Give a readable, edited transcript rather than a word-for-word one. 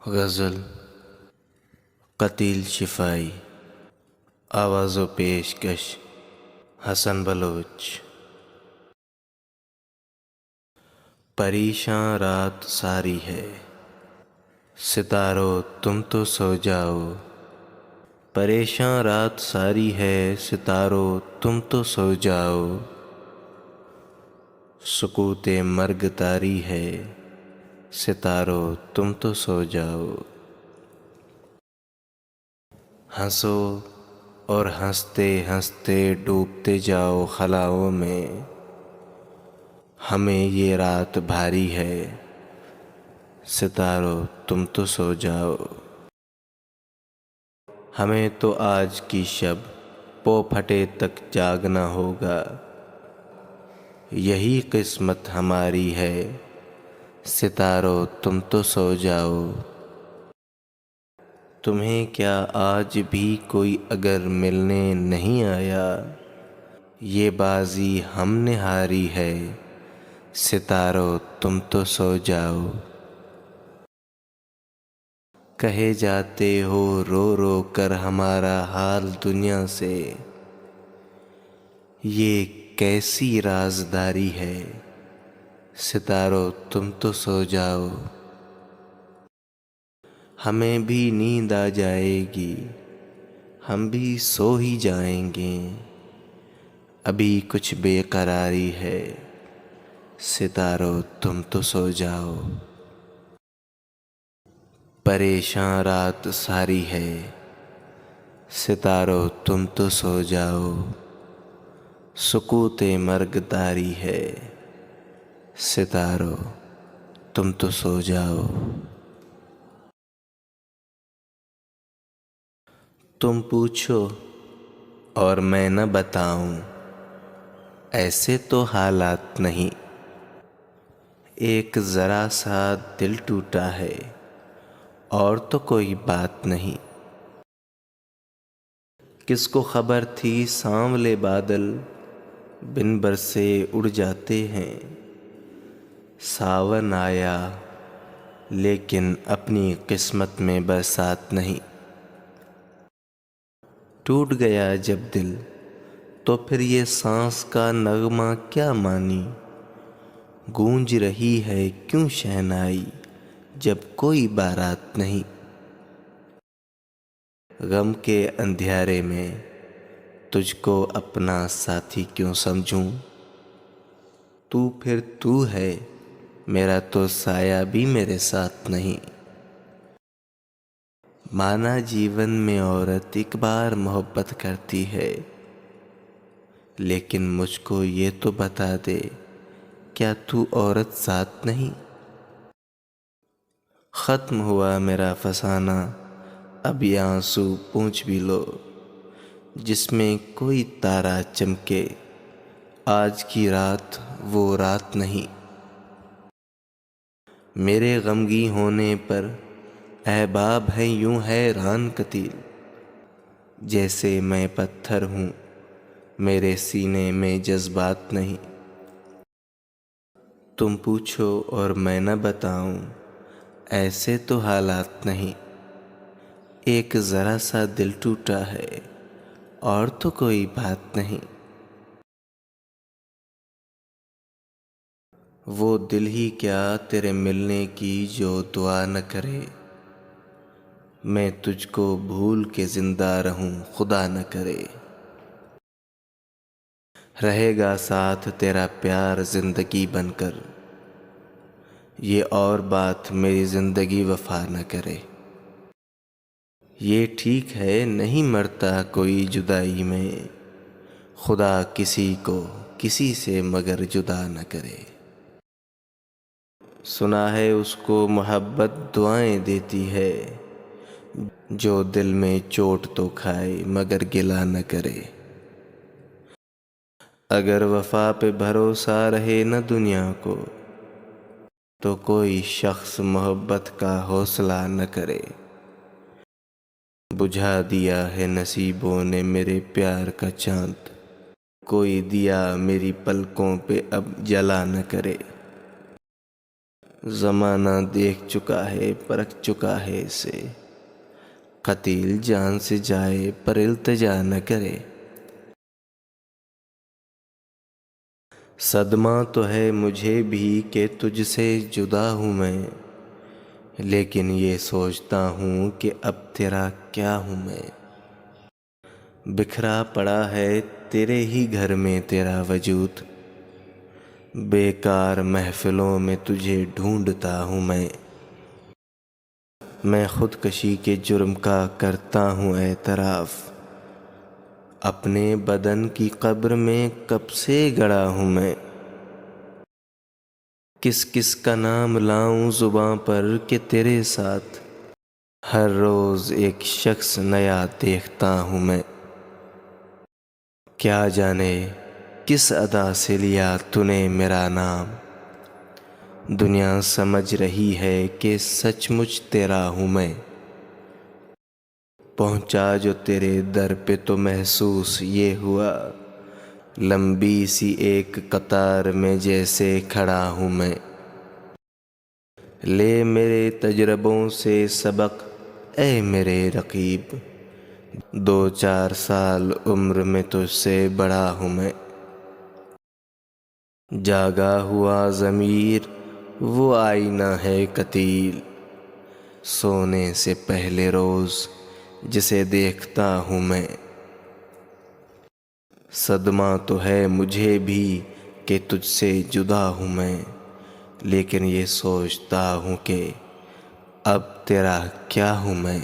غزل قتیل شفائی، آواز و پیشکش حسن بلوچ۔ پریشاں رات ساری ہے، ستارو تم تو سو جاؤ۔ پریشاں رات ساری ہے، ستارو تم تو سو جاؤ۔ سکوت مرگ طاری ہے، ستارو تم تو سو جاؤ۔ ہنسو اور ہنستے ہنستے ڈوبتے جاؤ خلاؤں میں، ہمیں یہ رات بھاری ہے، ستارو تم تو سو جاؤ۔ ہمیں تو آج کی شب پو پھٹے تک جاگنا ہوگا، یہی قسمت ہماری ہے، ستارو تم تو سو جاؤ۔ تمہیں کیا آج بھی کوئی اگر ملنے نہیں آیا، یہ بازی ہم نے ہاری ہے، ستارو تم تو سو جاؤ۔ کہے جاتے ہو رو رو کر ہمارا حال دنیا سے، یہ کیسی رازداری ہے، ستارو تم تو سو جاؤ۔ ہمیں بھی نیند آ جائے گی، ہم بھی سو ہی جائیں گے، ابھی کچھ بے قراری ہے، ستارو تم تو سو جاؤ۔ پریشاں رات ساری ہے، ستارو تم تو سو جاؤ۔ سکوت مرگ طاری ہے، ستارو تم تو سو جاؤ۔ تم پوچھو اور میں نہ بتاؤں، ایسے تو حالات نہیں، ایک ذرا سا دل ٹوٹا ہے، اور تو کوئی بات نہیں۔ کس کو خبر تھی سانولے بادل بن برسے اڑ جاتے ہیں، ساون آیا لیکن اپنی قسمت میں برسات نہیں۔ ٹوٹ گیا جب دل تو پھر یہ سانس کا نغمہ کیا مانی، گونج رہی ہے کیوں شہنائی جب کوئی بارات نہیں۔ غم کے اندھیارے میں تجھ کو اپنا ساتھی کیوں سمجھوں، تو پھر تو ہے، میرا تو سایہ بھی میرے ساتھ نہیں۔ مانا جیون میں عورت ایک بار محبت کرتی ہے، لیکن مجھ کو یہ تو بتا دے، کیا تو عورت ذات نہیں؟ ختم ہوا میرا فسانہ، اب یہ آنسو پونچھ بھی لو، جس میں کوئی تارا چمکے، آج کی رات وہ رات نہیں۔ میرے غمگین ہونے پر احباب ہیں یوں حیران قتیل، جیسے میں پتھر ہوں میرے سینے میں جذبات نہیں۔ تم پوچھو اور میں نہ بتاؤں، ایسے تو حالات نہیں، ایک ذرا سا دل ٹوٹا ہے، اور تو کوئی بات نہیں۔ وہ دل ہی کیا تیرے ملنے کی جو دعا نہ کرے، میں تجھ کو بھول کے زندہ رہوں خدا نہ کرے۔ رہے گا ساتھ تیرا پیار زندگی بن کر، یہ اور بات میری زندگی وفا نہ کرے۔ یہ ٹھیک ہے نہیں مرتا کوئی جدائی میں، خدا کسی کو کسی سے مگر جدا نہ کرے۔ سنا ہے اس کو محبت دعائیں دیتی ہے، جو دل میں چوٹ تو کھائے مگر گلہ نہ کرے۔ اگر وفا پہ بھروسہ رہے نہ دنیا کو، تو کوئی شخص محبت کا حوصلہ نہ کرے۔ بجھا دیا ہے نصیبوں نے میرے پیار کا چاند، کوئی دیا میری پلکوں پہ اب جلا نہ کرے۔ زمانہ دیکھ چکا ہے، پرکھ چکا ہے اسے، قتیل جان سے جائے پر التجا نہ کرے۔ صدمہ تو ہے مجھے بھی کہ تجھ سے جدا ہوں میں، لیکن یہ سوچتا ہوں کہ اب تیرا کیا ہوں میں۔ بکھرا پڑا ہے تیرے ہی گھر میں تیرا وجود، بیکار محفلوں میں تجھے ڈھونڈتا ہوں میں خودکشی کے جرم کا کرتا ہوں اعتراف، اپنے بدن کی قبر میں کب سے گڑا ہوں میں۔ کس کس کا نام لاؤں زباں پر کہ تیرے ساتھ ہر روز ایک شخص نیا دیکھتا ہوں میں۔ کیا جانے کس ادا سے لیا تو نے میرا نام، دنیا سمجھ رہی ہے کہ سچ مچ تیرا ہوں میں۔ پہنچا جو تیرے در پہ تو محسوس یہ ہوا، لمبی سی ایک قطار میں جیسے کھڑا ہوں میں۔ لے میرے تجربوں سے سبق اے میرے رقیب، 2-4 سال عمر میں تجھ سے بڑا ہوں میں۔ جاگا ہوا ضمیر وہ آئینہ ہے قتیل، سونے سے پہلے روز جسے دیکھتا ہوں میں۔ صدمہ تو ہے مجھے بھی کہ تجھ سے جدا ہوں میں، لیکن یہ سوچتا ہوں کہ اب تیرا کیا ہوں میں۔